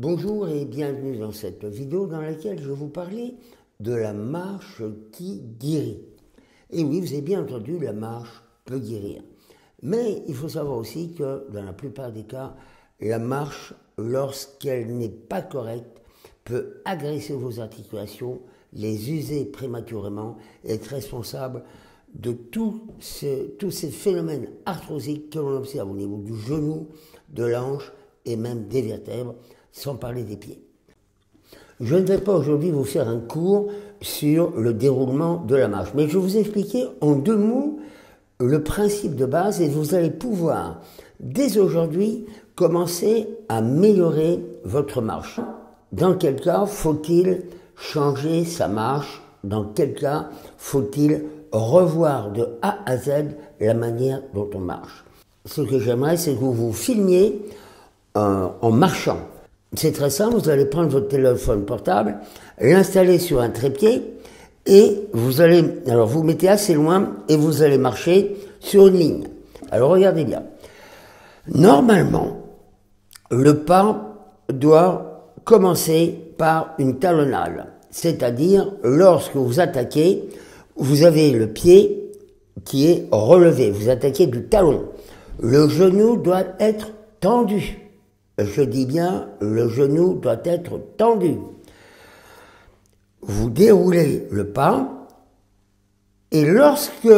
Bonjour et bienvenue dans cette vidéo dans laquelle je vais vous parler de la marche qui guérit. Et oui, vous avez bien entendu, la marche peut guérir. Mais il faut savoir aussi que dans la plupart des cas, la marche, lorsqu'elle n'est pas correcte, peut agresser vos articulations, les user prématurément et être responsable de tous ces phénomènes arthrosiques que l'on observe au niveau du genou, de l'hanche et même des vertèbres, sans parler des pieds. Je ne vais pas aujourd'hui vous faire un cours sur le déroulement de la marche, mais je vais vous expliquer en deux mots le principe de base et vous allez pouvoir, dès aujourd'hui, commencer à améliorer votre marche. Dans quel cas faut-il changer sa marche? Dans quel cas faut-il revoir de A à Z la manière dont on marche? Ce que j'aimerais, c'est que vous vous filmiez en marchant. C'est très simple, vous allez prendre votre téléphone portable, l'installer sur un trépied et vous allez, alors vous mettez assez loin et vous allez marcher sur une ligne. Alors regardez bien. Normalement, le pas doit commencer par une talonnade, c'est-à-dire lorsque vous attaquez, vous avez le pied qui est relevé, vous attaquez du talon. Le genou doit être tendu. Je dis bien, le genou doit être tendu. Vous déroulez le pas et lorsque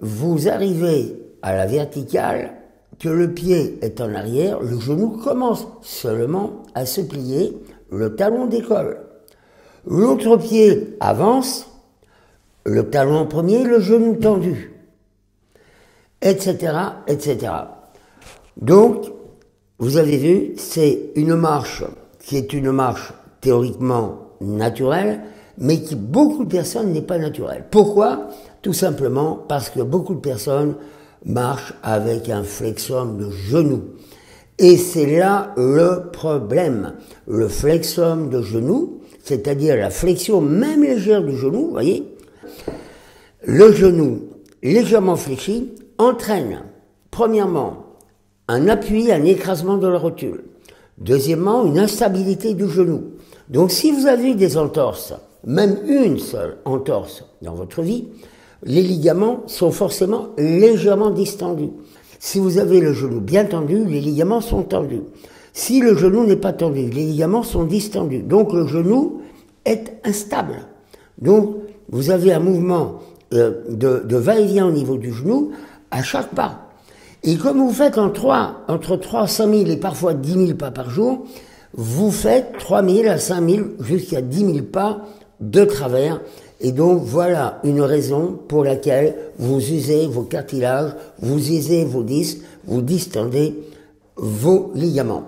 vous arrivez à la verticale, que le pied est en arrière, le genou commence seulement à se plier, le talon décolle. L'autre pied avance, le talon en premier, le genou tendu, etc., etc. Donc, vous avez vu, c'est une marche qui est une marche théoriquement naturelle, mais qui beaucoup de personnes n'est pas naturelle. Pourquoi? Tout simplement parce que beaucoup de personnes marchent avec un flexum de genou. Et c'est là le problème. Le flexum de genou, c'est-à-dire la flexion même légère du genou, vous voyez, le genou légèrement fléchi entraîne, premièrement, un appui, un écrasement de la rotule. Deuxièmement, une instabilité du genou. Donc si vous avez des entorses, même une seule entorse dans votre vie, les ligaments sont forcément légèrement distendus. Si vous avez le genou bien tendu, les ligaments sont tendus. Si le genou n'est pas tendu, les ligaments sont distendus. Donc le est instable. Donc vous avez un mouvement de va-et-vient au niveau du genou à chaque pas. Et comme vous faites entre 3 à 5 000 et parfois 10 000 pas par jour, vous faites 3 000 à 5 000 jusqu'à 10 000 pas de travers. Et donc voilà une raison pour laquelle vous usez vos cartilages, vous usez vos disques, vous distendez vos ligaments.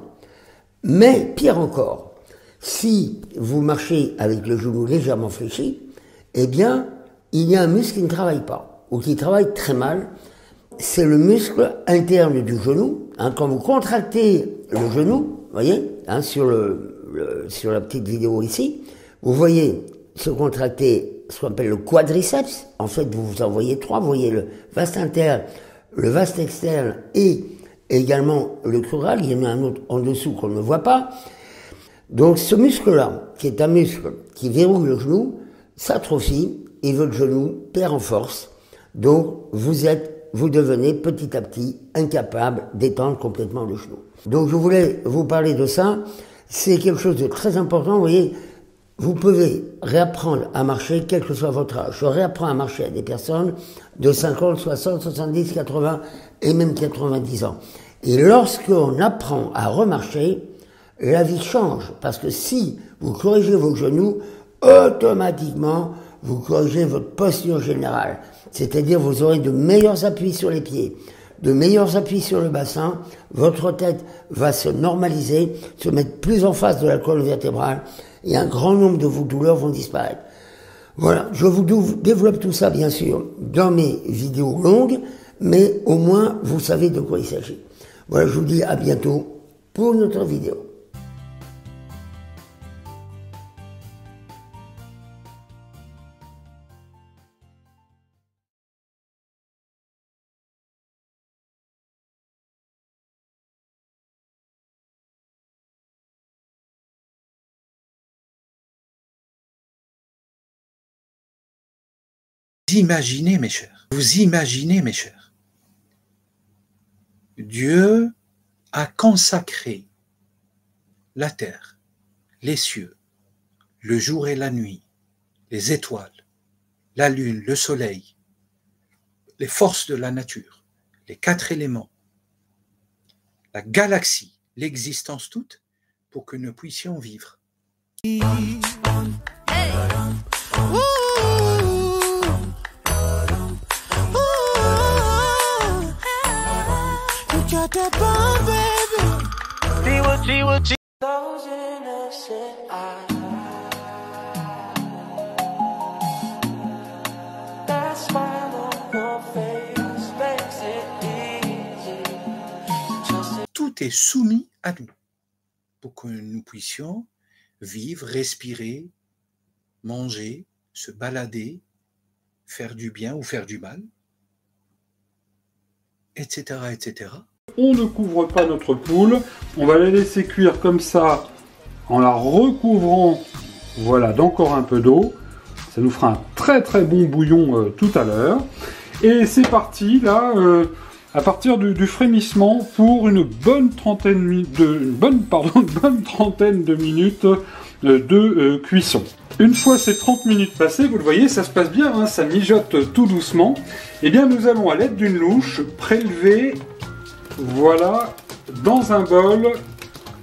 Mais pire encore, si vous marchez avec le genou légèrement fléchi, eh bien, il y a un muscle qui ne travaille pas, ou qui travaille très mal. C'est le muscle interne du genou. Quand vous contractez le genou, vous voyez, sur la petite vidéo ici, vous voyez se contracter ce qu'on appelle le quadriceps. En fait, vous en voyez trois. Vous voyez le vaste interne, le vaste externe et également le crural. Il y en a un autre en dessous qu'on ne voit pas. Donc ce muscle-là, qui est un muscle qui verrouille le genou, s'atrophie et votre genou perd en force. Donc vous devenez petit à petit incapable d'étendre complètement le genou. Donc je voulais vous parler de ça. C'est quelque chose de très important. Vous voyez, vous pouvez réapprendre à marcher quel que soit votre âge. Je réapprends à marcher à des personnes de 50, 60, 70, 80 et même 90 ans. Et lorsqu'on apprend à remarcher, la vie change. Parce que si vous corrigez vos genoux, automatiquement, vous corrigez votre posture générale. C'est-à-dire vous aurez de meilleurs appuis sur les pieds, de meilleurs appuis sur le bassin, votre tête va se normaliser, se mettre plus en face de la colonne vertébrale, et un grand nombre de vos douleurs vont disparaître. Voilà, je vous développe tout ça bien sûr dans mes vidéos longues, mais au moins vous savez de quoi il s'agit. Voilà, je vous dis à bientôt pour une autre vidéo. Imaginez, mes chers, vous imaginez, mes chers, Dieu a consacré la terre, les cieux, le jour et la nuit, les étoiles, la lune, le soleil, les forces de la nature, les 4 éléments, la galaxie, l'existence toute, pour que nous puissions vivre. Hey. Tout est soumis à nous pour que nous puissions vivre, respirer, manger, se balader, faire du bien ou faire du mal, etc., etc. On ne couvre pas notre poule, on va la laisser cuire comme ça en la recouvrant, voilà, d'encore un peu d'eau. Ça nous fera un très très bon bouillon tout à l'heure. Et c'est parti là, à partir du frémissement pour une bonne trentaine de minutes de cuisson. Une fois ces 30 minutes passées, vous le voyez, ça se passe bien, hein, ça mijote tout doucement. Et bien nous allons à l'aide d'une louche prélever, voilà, dans un bol,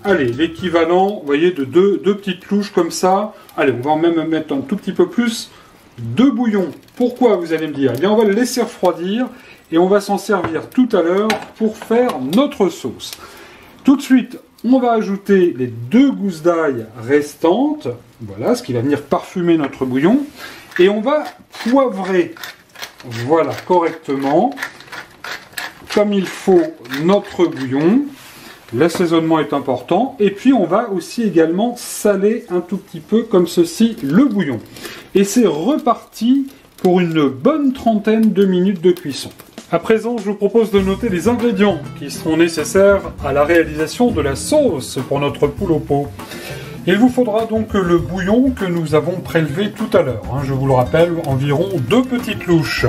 allez, l'équivalent, vous voyez, de deux petites louches comme ça. Allez, on va même mettre un tout petit peu plus de bouillon. Pourquoi, vous allez me dire? Eh bien, on va le laisser refroidir et on va s'en servir tout à l'heure pour faire notre sauce. Tout de suite, on va ajouter les 2 gousses d'ail restantes, voilà, ce qui va venir parfumer notre bouillon, et on va poivrer, voilà, correctement, comme il faut, notre bouillon. L'assaisonnement est important, et puis on va aussi également saler un tout petit peu, comme ceci, le bouillon. Et c'est reparti pour une bonne trentaine de minutes de cuisson. À présent, je vous propose de noter les ingrédients qui seront nécessaires à la réalisation de la sauce pour notre poule au pot. Il vous faudra donc le bouillon que nous avons prélevé tout à l'heure. Je vous le rappelle, environ 2 petites louches.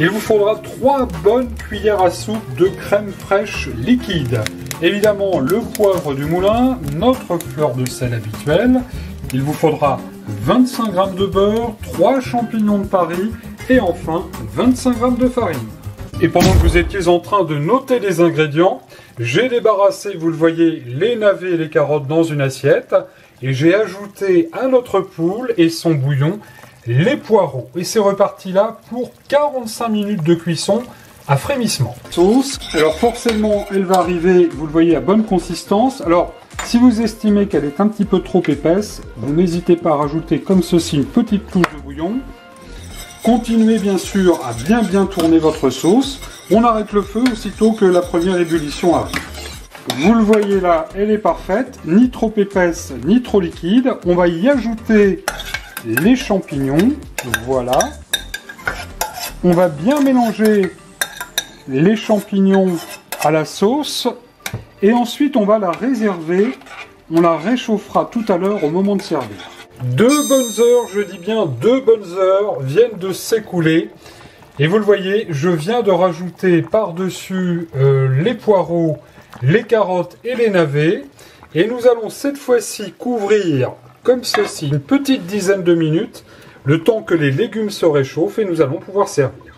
Il vous faudra 3 bonnes cuillères à soupe de crème fraîche liquide. Évidemment, le poivre du moulin, notre fleur de sel habituelle. Il vous faudra 25 g de beurre, 3 champignons de Paris et enfin 25 g de farine. Et pendant que vous étiez en train de noter les ingrédients, j'ai débarrassé, vous le voyez, les navets et les carottes dans une assiette et j'ai ajouté à notre poule et son bouillon les poireaux. Et c'est reparti là pour 45 minutes de cuisson à frémissement. Sauce, alors forcément elle va arriver, vous le voyez, à bonne consistance. Alors si vous estimez qu'elle est un petit peu trop épaisse, vous n'hésitez pas à rajouter comme ceci une petite touche de bouillon. Continuez bien sûr à bien tourner votre sauce. On arrête le feu aussitôt que la première ébullition arrive. Vous le voyez là, elle est parfaite, ni trop épaisse, ni trop liquide. On va y ajouter les champignons, voilà. On va bien mélanger les champignons à la sauce. Et ensuite, on va la réserver. On la réchauffera tout à l'heure au moment de servir. 2 bonnes heures, je dis bien 2 bonnes heures, viennent de s'écouler. Et vous le voyez, je viens de rajouter par-dessus les poireaux, les carottes et les navets. Et nous allons cette fois-ci couvrir, comme ceci, une petite dizaine de minutes, le temps que les légumes se réchauffent et nous allons pouvoir servir.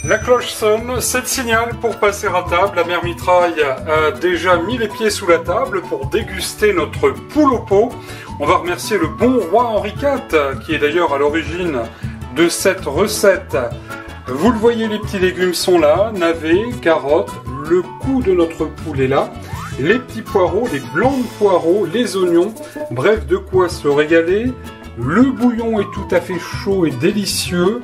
La cloche sonne, c'est le signal pour passer à table. La mère Mitraille a déjà mis les pieds sous la table pour déguster notre poule au pot. On va remercier le bon roi Henri IV, qui est d'ailleurs à l'origine de cette recette. Vous le voyez, les petits légumes sont là, navets, carottes, le cou de notre poule est là, les petits poireaux, les blancs de poireaux, les oignons, bref, de quoi se régaler. Le bouillon est tout à fait chaud et délicieux,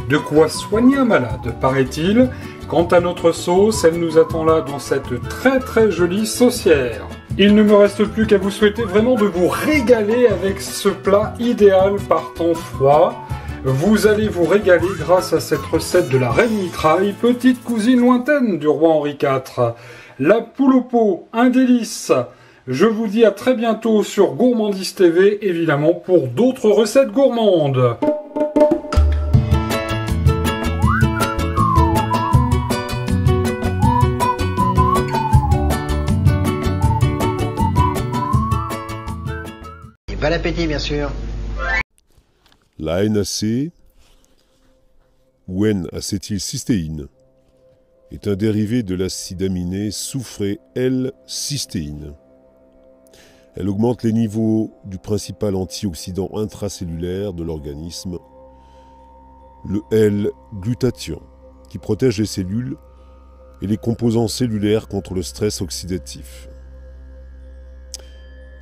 de quoi soigner un malade, paraît-il. Quant à notre sauce, elle nous attend là dans cette très jolie saucière. Il ne me reste plus qu'à vous souhaiter vraiment de vous régaler avec ce plat idéal par temps froid. Vous allez vous régaler grâce à cette recette de la reine Mitraille, petite cousine lointaine du roi Henri IV. La poule au pot, un délice. Je vous dis à très bientôt sur Gourmandise TV, évidemment, pour d'autres recettes gourmandes. Bon appétit, bien sûr. La NAC, ou N-acétylcystéine, est un dérivé de l'acide aminé soufré L-cystéine. Elle augmente les niveaux du principal antioxydant intracellulaire de l'organisme, le L-glutathion, qui protège les cellules et les composants cellulaires contre le stress oxydatif.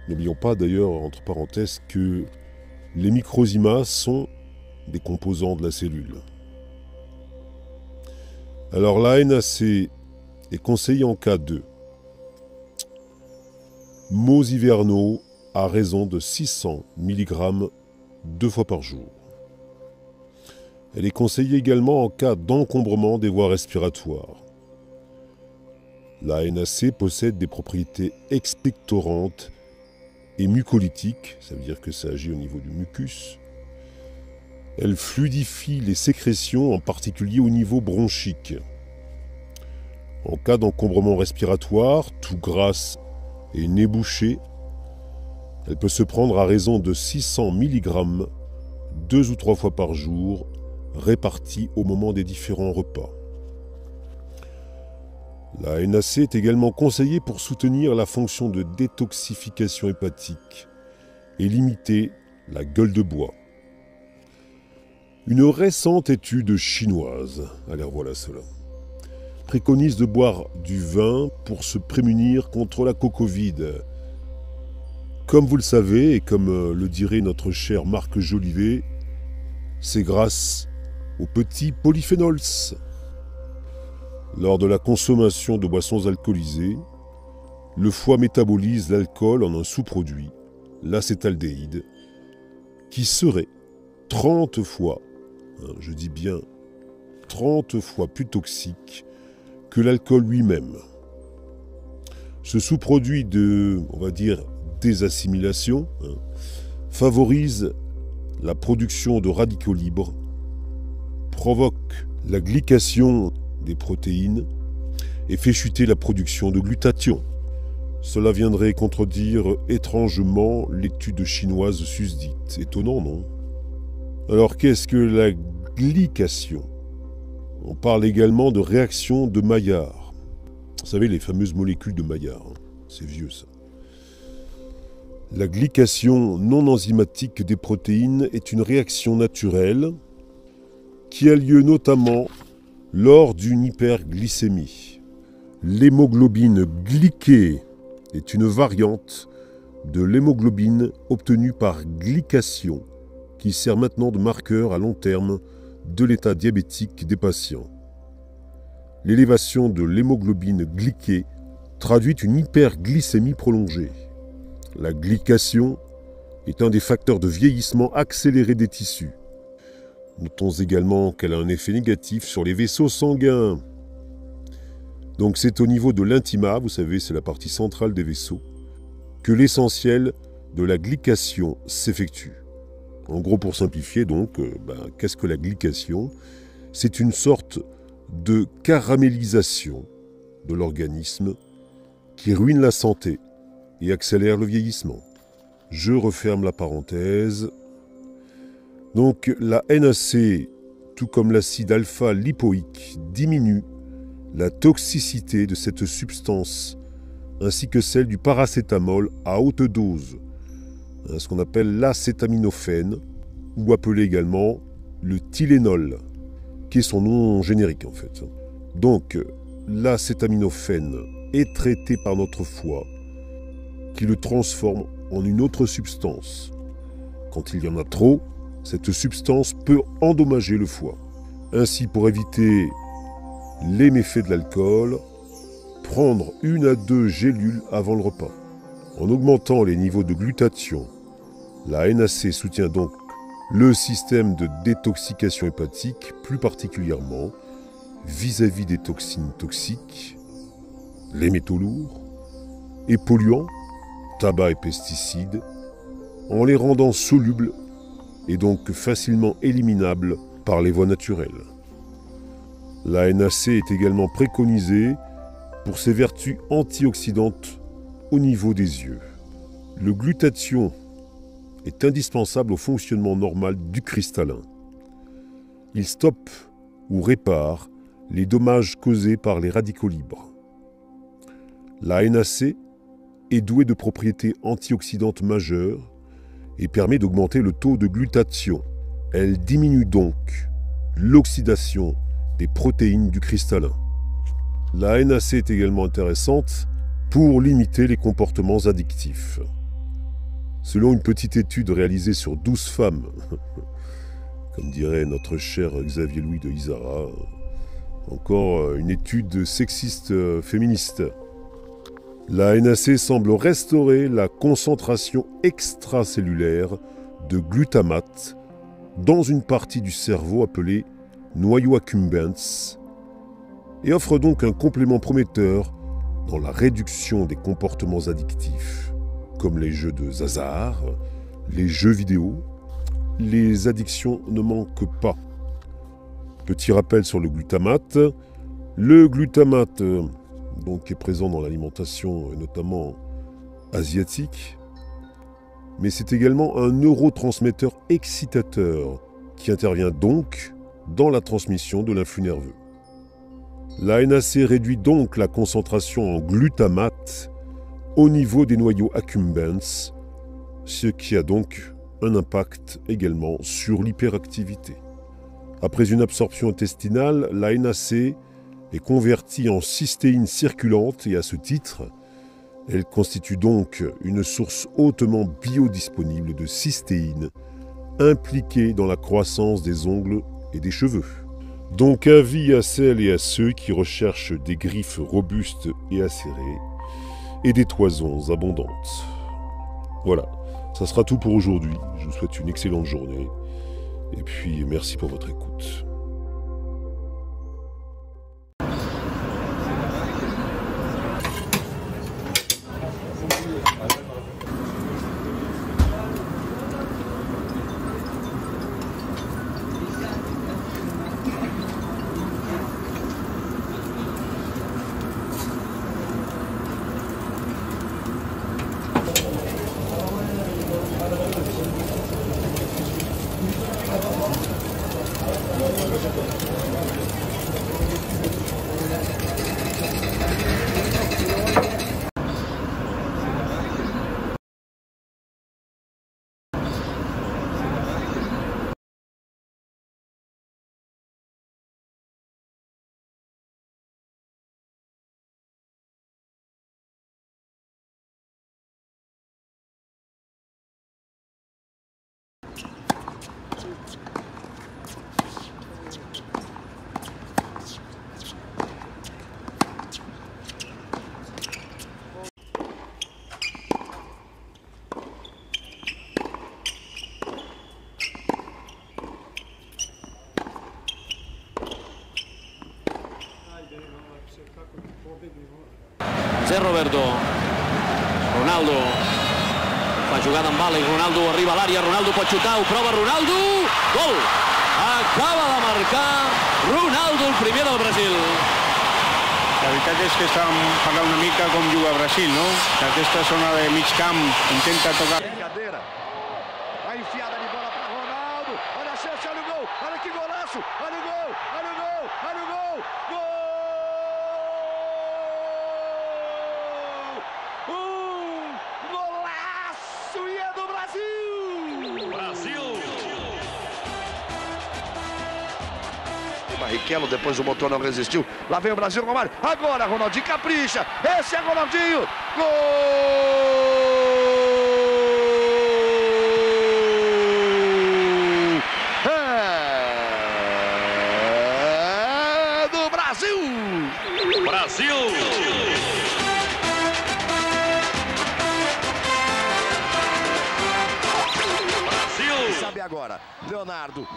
N'oublions pas d'ailleurs, entre parenthèses, que les microzymas sont des composants de la cellule. Alors la NAC est conseillée en cas de maux hivernaux à raison de 600 mg 2 fois par jour. Elle est conseillée également en cas d'encombrement des voies respiratoires. La NAC possède des propriétés expectorantes et mucolytiques, ça veut dire que ça agit au niveau du mucus. Elle fluidifie les sécrétions, en particulier au niveau bronchique. En cas d'encombrement respiratoire, toux grasse et nez bouché, elle peut se prendre à raison de 600 mg 2 ou 3 fois par jour, répartis au moment des différents repas. La NAC est également conseillée pour soutenir la fonction de détoxification hépatique et limiter la gueule de bois. Une récente étude chinoise, alors voilà cela, préconise de boire du vin pour se prémunir contre la cocovide. Comme vous le savez, et comme le dirait notre cher Marc Jolivet, c'est grâce aux petits polyphénols. Lors de la consommation de boissons alcoolisées, le foie métabolise l'alcool en un sous-produit, l'acétaldéhyde, qui serait 30 fois, je dis bien 30 fois plus toxique que l'alcool lui-même. Ce sous-produit de, on va dire, désassimilation, favorise la production de radicaux libres, provoque la glycation des protéines et fait chuter la production de glutathion. Cela viendrait contredire étrangement l'étude chinoise susdite. Étonnant, non? Alors qu'est-ce que la glycation? On parle également de réaction de Maillard. Vous savez, les fameuses molécules de Maillard. C'est vieux, ça. La glycation non enzymatique des protéines est une réaction naturelle qui a lieu notamment lors d'une hyperglycémie. L'hémoglobine glyquée est une variante de l'hémoglobine obtenue par glycation qui sert maintenant de marqueur à long terme de l'état diabétique des patients. L'élévation de l'hémoglobine glyquée traduit une hyperglycémie prolongée. La glycation est un des facteurs de vieillissement accéléré des tissus. Notons également qu'elle a un effet négatif sur les vaisseaux sanguins. Donc c'est au niveau de l'intima, vous savez, c'est la partie centrale des vaisseaux, que l'essentiel de la glycation s'effectue. En gros, pour simplifier donc, qu'est-ce que la glycation? C'est une sorte de caramélisation de l'organisme qui ruine la santé et accélère le vieillissement. Je referme la parenthèse. Donc la NAC, tout comme l'acide alpha-lipoïque, diminue la toxicité de cette substance, ainsi que celle du paracétamol à haute dose, ce qu'on appelle l'acétaminophène, ou appelé également le Tylenol, qui est son nom générique en fait. Donc l'acétaminophène est traité par notre foie, qui le transforme en une autre substance. Quand il y en a trop, cette substance peut endommager le foie. Ainsi, pour éviter les méfaits de l'alcool, prendre 1 à 2 gélules avant le repas. En augmentant les niveaux de glutathion, la NAC soutient donc le système de détoxication hépatique, plus particulièrement vis-à-vis des toxines toxiques, les métaux lourds et polluants, tabac et pesticides, en les rendant solubles et donc facilement éliminables par les voies naturelles. La NAC est également préconisée pour ses vertus antioxydantes au niveau des yeux. Le glutathion est indispensable au fonctionnement normal du cristallin. Il stoppe ou répare les dommages causés par les radicaux libres. La NaC est douée de propriétés antioxydantes majeures et permet d'augmenter le taux de glutathion. Elle diminue donc l'oxydation des protéines du cristallin. La NaC est également intéressante pour limiter les comportements addictifs. Selon une petite étude réalisée sur 12 femmes, comme dirait notre cher Xavier Louis de Isara, encore une étude sexiste féministe, la NaC semble restaurer la concentration extracellulaire de glutamate dans une partie du cerveau appelée noyau accumbens et offre donc un complément prometteur dans la réduction des comportements addictifs, comme les jeux de hasard, les jeux vidéo. Les addictions ne manquent pas. Petit rappel sur le glutamate. Le glutamate donc, est présent dans l'alimentation, notamment asiatique, mais c'est également un neurotransmetteur excitateur qui intervient donc dans la transmission de l'influx nerveux. La NaC réduit donc la concentration en glutamate au niveau des noyaux accumbens, ce qui a donc un impact également sur l'hyperactivité. Après une absorption intestinale, la NaC est convertie en cystéine circulante et à ce titre, elle constitue donc une source hautement biodisponible de cystéine impliquée dans la croissance des ongles et des cheveux. Donc avis à celles et à ceux qui recherchent des griffes robustes et acérées et des toisons abondantes. Voilà, ça sera tout pour aujourd'hui. Je vous souhaite une excellente journée et puis merci pour votre écoute. Zé Roberto, Ronaldo, fa jugada amb Àlex, Ronaldo arriba a l'àrea, Ronaldo pot xutar, ho prova Ronaldo, gol! Acaba de marcar Ronaldo, el primer del Brasil. La veritat és que estàvem parlant una mica com juga Brasil, no? Que aquesta zona de mig camp intenta tocar. Brincadeira, a enfiada de bola para Ronaldo, olha a chance, olha o gol, olha que golaço, olha o gol, olha o gol, olha o gol, gol! Golaço e é do Brasil! Brasil! Barrichello, depois o motor não resistiu. Lá vem o Brasil, Romário. Agora Ronaldinho capricha. Esse é Ronaldinho. Gol! É do Brasil! Brasil! Brasil! Sabe agora, Leonardo.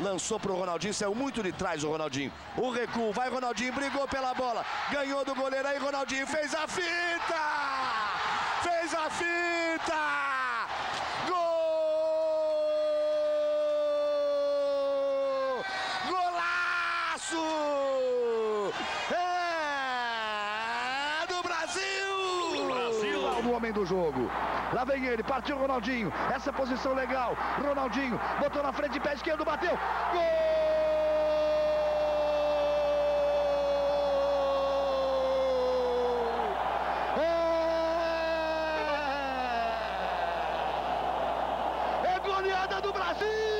Lançou para o Ronaldinho, saiu muito de trás o Ronaldinho. O recuo, vai Ronaldinho, brigou pela bola. Ganhou do goleiro aí, Ronaldinho fez a fita! Fez a fita! Gol! Golaço! É do Brasil! Brasil! O homem do jogo. Lá vem ele, partiu o Ronaldinho. Essa posição legal. Ronaldinho botou na frente, pé esquerdo, bateu. Gol! É goleada do Brasil!